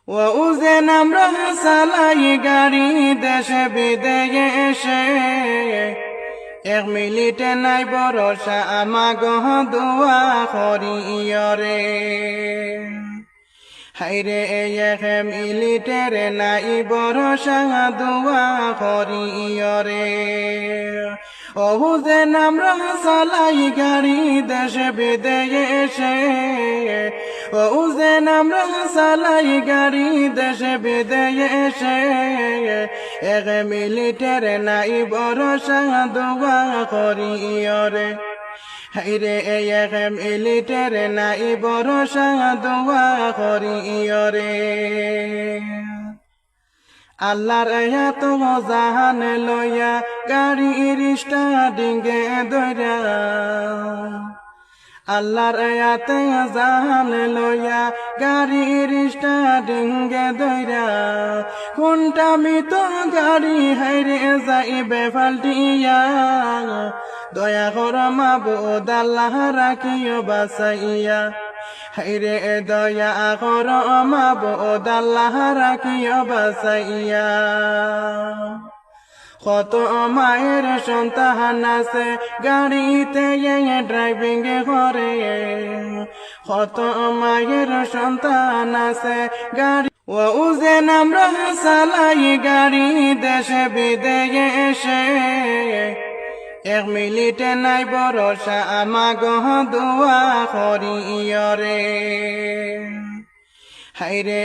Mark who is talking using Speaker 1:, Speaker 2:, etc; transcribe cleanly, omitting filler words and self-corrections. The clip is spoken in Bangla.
Speaker 1: ওজে আমরা চালাই গাড়ি দেশে বিদেশে, 1 মিনিটে নাই ভরসা আমাগ দোয়া করিয়রে। হাইরে 1 মিনিটের নাই ভরসা দোয়া করিয়রে। ওজে আমরা চালাই গাড়ি দেশে বিদেশে, ওজে আমরা চালাই গাড়ি দেশে বিদেশে, 1 মিনিটের নাই ভরসা দোয়া করিয়রে। হাইরে 1 মিনিটের নাই ভরসা দোয়া করিয়রে। আল্লাহর এত জাহান লইয়া গাড়ির স্টার্টিংয়ে দইরা, আল্লাহর এত জাহান লইয়া গাড়ির স্টার্টিংয়ে দইরা, কোনটা মিত গাড়ি হাইরে যাইবে ফাল্টিয়া। দয়া কর মাবুদ আল্লাহ রাখিও বাঁচাইয়া, হাইরে দয়া কর মাবুদ আল্লাহ রাখিও বাঁচাইয়া। কত মায়ের সন্তান আছে গাড়িতে ড্রাইভিং করে, কত মায়ের সন্তান আছে গাড়ি। ওজে আমরা চালাই গাড়ি দেশে বিদেশে, 1 মিনিটে নাই ভরসা আমাগ দোয়া করিয়রে। হাইরে